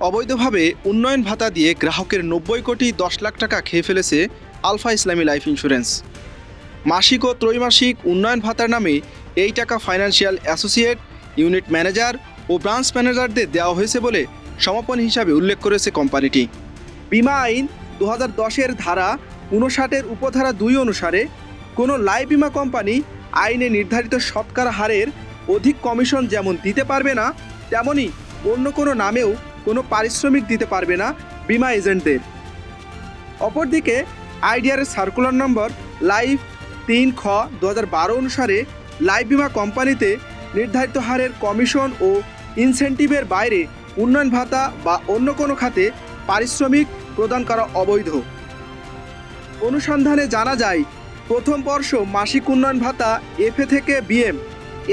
অবৈধভাবে উন্নয়ন ভাতা দিয়ে গ্রাহকের ৯০ কোটি ১০ লাখ টাকা খেয়ে ফেলেছে আলফা ইসলামী লাইফ ইন্স্যুরেন্স। মাসিক ও ত্রৈমাসিক উন্নয়ন ভাতার নামে এই টাকা ফাইন্যান্সিয়াল অ্যাসোসিয়েট, ইউনিট ম্যানেজার ও ব্রাঞ্চ ম্যানেজারদের দেওয়া হয়েছে বলে সমাপন হিসাবে উল্লেখ করেছে কোম্পানিটি। বিমা আইন ২০১০-এর ধারা ৫৯-এর উপধারা ২ অনুসারে কোনো লাইফ বিমা কোম্পানি আইনে নির্ধারিত শতকরা হারের অধিক কমিশন যেমন দিতে পারবে না, তেমনি অন্য কোনো নামেও কোনো পারিশ্রমিক দিতে পারবে না বিমা এজেন্টদের। অপরদিকে আইডিআরের সার্কুলার নম্বর লাইফ ৩/খ/২০১২ অনুসারে লাইফ বিমা কোম্পানিতে নির্ধারিত হারের কমিশন ও ইনসেন্টিভের বাইরে উন্নয়ন ভাতা বা অন্য কোনো খাতে পারিশ্রমিক প্রদান করা অবৈধ। অনুসন্ধানে জানা যায়, প্রথম বর্ষ মাসিক উন্নয়ন ভাতা এফএ থেকে বিএম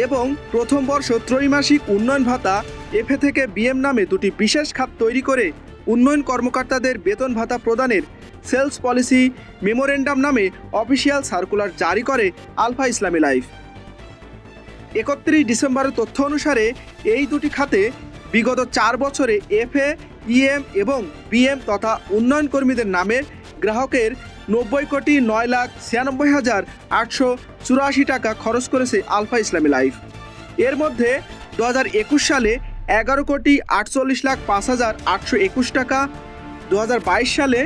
এবং প্রথম বর্ষ ত্রৈমাসিক উন্নয়ন ভাতা এফএ থেকে বিএম নামে দুটি বিশেষ খাত তৈরি করে উন্নয়ন কর্মকর্তাদের বেতন ভাতা প্রদানের সেলস পলিসি মেমোরেন্ডাম নামে অফিসিয়াল সার্কুলার জারি করে আলফা ইসলামী লাইফ। ৩১ ডিসেম্বরের তথ্য অনুসারে এই দুটি খাতে বিগত ৪ বছরে এফএ, ইএম এবং বিএম তথা উন্নয়ন কর্মীদের নামে গ্রাহকের ৯০,৯৯,৮৮৪ টাকা খরচ করেছে আলফা ইসলামী লাইফ। এর মধ্যে ২০২১ সালে ১১,৪৮,৫,৮২১ টাকা, ২০২২ সালে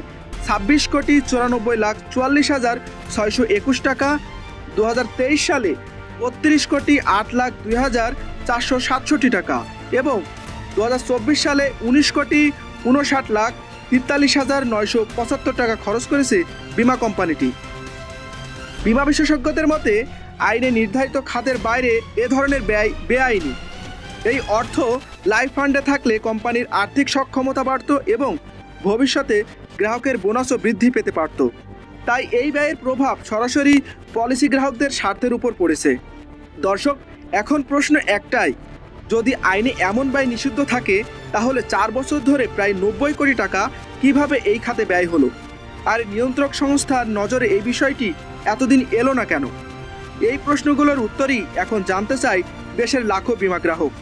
২৬,৯৪,৪৪,৬২১ টাকা, ২০২৩ সালে ৩২,৮,০২,৪৬৭ টাকা এবং ২০২৪ সালে ১৯,৫৯,৪৩,৯৭৫ টাকা খরচ করেছে বিমা কোম্পানিটি। বিমা বিশেষজ্ঞদের মতে, আইনে নির্ধারিত খাতের বাইরে এ ধরনের ব্যয় বেআইনি। এই অর্থ লাইফ ফান্ডে থাকলে কোম্পানির আর্থিক সক্ষমতা বাড়ত এবং ভবিষ্যতে গ্রাহকের বোনাসও বৃদ্ধি পেতে পারত। তাই এই ব্যয়ের প্রভাব সরাসরি পলিসি গ্রাহকদের স্বার্থের উপর পড়েছে। দর্শক, এখন প্রশ্ন একটাই, যদি আইনে এমন ব্যয় নিষিদ্ধ থাকে তাহলে ৪ বছর ধরে প্রায় ৯০ কোটি টাকা কিভাবে এই খাতে ব্যয় হলো? আর নিয়ন্ত্রক সংস্থার নজরে এই বিষয়টি এতদিন এলো না কেন? এই প্রশ্নগুলোর উত্তরই এখন জানতে চাই দেশের লাখো বিমা গ্রাহক।